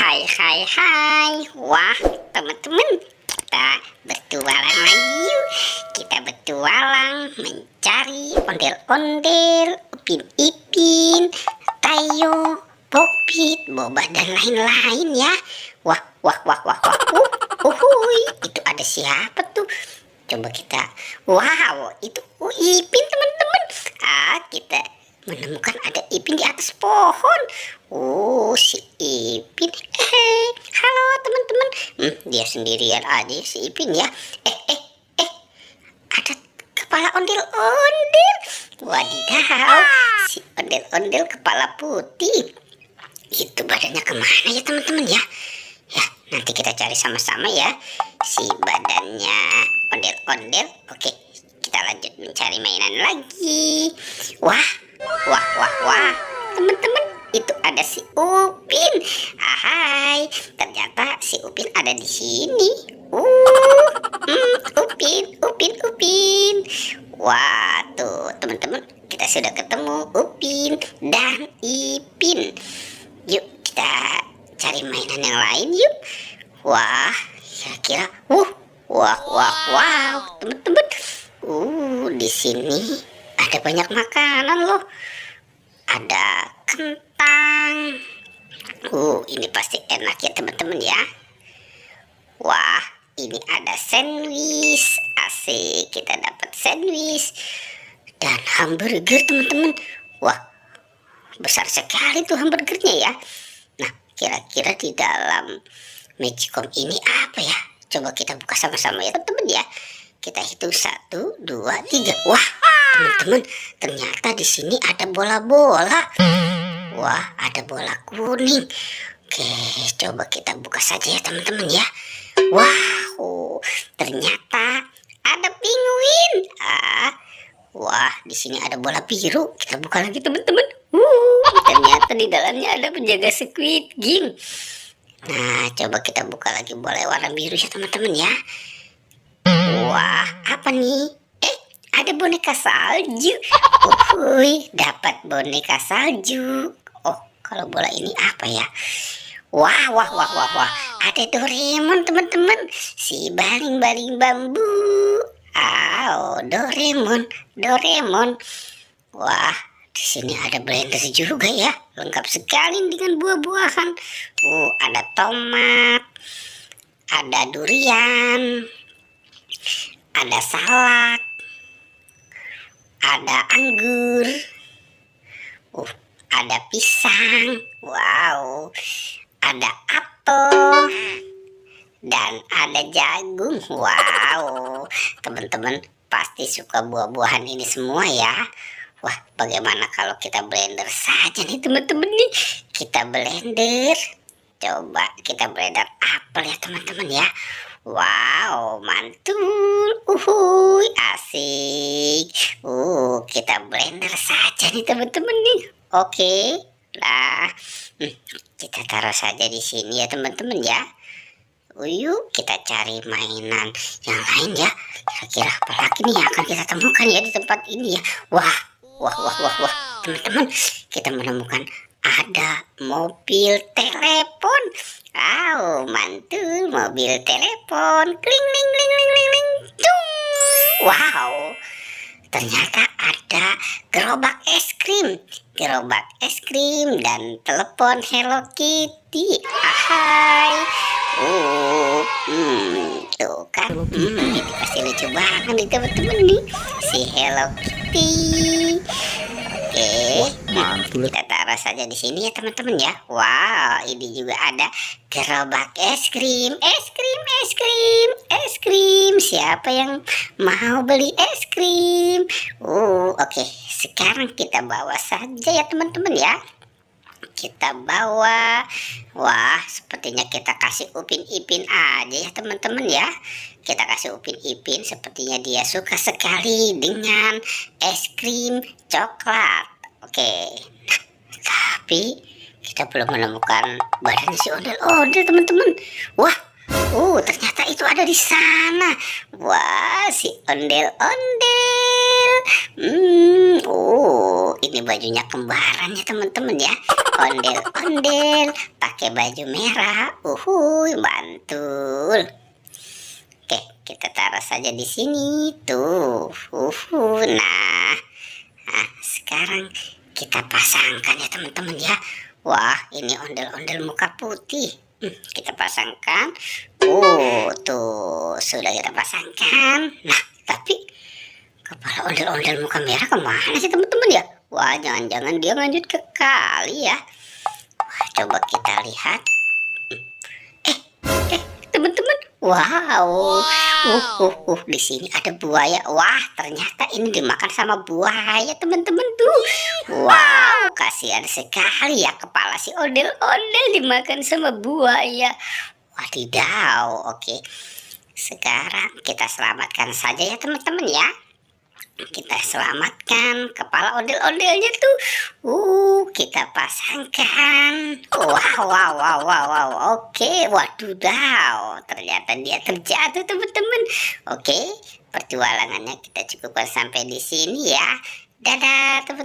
Hai. Wah, teman-teman, kita bertualang lagi yuk. Kita bertualang mencari ondel-ondel, Upin Ipin, Tayo, Popit, Boba dan lain-lain ya. Wah. Uhuy, itu ada siapa tuh? Coba kita. Wow, itu Ipin teman-teman. Kita menemukan ada Ipin di atas pohon. Si Ipin. Halo teman-teman. Dia sendirian aja si Ipin ya. Ada kepala ondel-ondel. Wadidaw, si ondel-ondel kepala putih. Itu badannya kemana ya teman-teman ya? Ya, nanti kita cari sama-sama ya si badannya ondel-ondel. Oke, kita lanjut mencari mainan lagi. Wah, teman-teman, itu ada si Upin. Hai, ternyata si Upin ada di sini. Upin. Wah, tuh teman-teman, kita sudah ketemu Upin dan Ipin. Yuk kita cari mainan yang lain yuk. Wah, kira-kira wow, teman-teman. Di sini ada banyak makanan loh. Ada kentang. Ini pasti enak ya teman-teman ya. Wah, ini ada sandwich. Asik, kita dapat sandwich dan hamburger teman-teman. Wah, besar sekali tuh hamburgernya ya. Nah, kira-kira di dalam Magicom ini apa ya? Coba kita buka sama-sama ya teman-teman ya. Kita hitung 1, 2, 3. Wah, teman-teman, ternyata di sini ada bola-bola. Wah, ada bola kuning. Oke, coba kita buka saja ya teman-teman ya. Wow, ternyata ada penguin. Wah, di sini ada bola biru. Kita buka lagi teman-teman. Ternyata di dalamnya ada penjaga Squid Game. Nah, coba kita buka lagi bola warna biru ya teman-teman ya. Wah, apa nih? Ada boneka salju. Dapat boneka salju. Oh, kalau bola ini apa ya? Wah. Ada Doraemon teman-teman. Si baling-baling bambu. Doraemon. Wah, di sini ada blender juga ya. Lengkap sekali dengan buah-buahan. Ada tomat. Ada durian. Ada salak. Ada anggur. Ada pisang. Wow. Ada apel. Dan ada jagung. Wow. Teman-teman pasti suka buah-buahan ini semua ya. Wah, bagaimana kalau kita blender saja nih teman-teman nih. Kita blender. Coba kita blender apel ya teman-teman ya. Wow, mantul. Asik. Kita blender saja nih teman-teman nih. Oke. Nah, kita taruh saja di sini ya teman-teman ya. Yuk kita cari mainan yang lain ya. Kira-kira apa lagi nih yang akan kita temukan ya di tempat ini ya. Wah, teman-teman, kita menemukan ada mobil telepon. Mantul, mobil telepon. Kling. Wow, ternyata ada gerobak es krim dan telepon Hello Kitty. Tuh kan, ini pasti lucu banget nih teman-teman nih, si Hello Kitty. Oke, kita taruh saja di sini ya teman-teman ya. Wow, ini juga ada gerobak es krim. Siapa yang mau beli es krim? Oke, sekarang kita bawa saja ya teman-teman ya. Kita bawa. Wah, sepertinya kita kasih Upin Ipin aja ya teman-teman ya. Kita kasih Upin Ipin, sepertinya dia suka sekali dengan es krim coklat. Oke, tapi kita belum menemukan badan si ondel-ondel teman-teman. Wah, ternyata itu ada di sana. Wah, si ondel-ondel. Oh, ini bajunya kembaran ya teman-teman ya. Ondel-ondel pakai baju merah. Mantul. Oke, kita taruh saja di sini tuh. Nah, sekarang kita pasangkan ya teman-teman ya. Wah, ini ondel-ondel muka putih. Kita pasangkan. Tuh sudah kita pasangkan. Nah, tapi kepala ondel-ondel muka merah kemana sih teman-teman ya? Wah, jangan-jangan dia lanjut ke kali ya. Wah, coba kita lihat. Teman-teman, wow. Di sini ada buaya. Wah, ternyata ini dimakan sama buaya teman-teman tuh. Wow, kasihan sekali ya kepala si ondel-ondel dimakan sama buaya. Wadidaw, oke. Sekarang kita selamatkan saja ya teman-teman ya. Kita selamatkan kepala ondel-ondelnya tuh. Kita pasangkan. Wow. Oke, waduh, ternyata dia terjatuh teman-teman. Oke, pertualangannya kita cukupkan sampai di sini ya. Dadah teman-teman.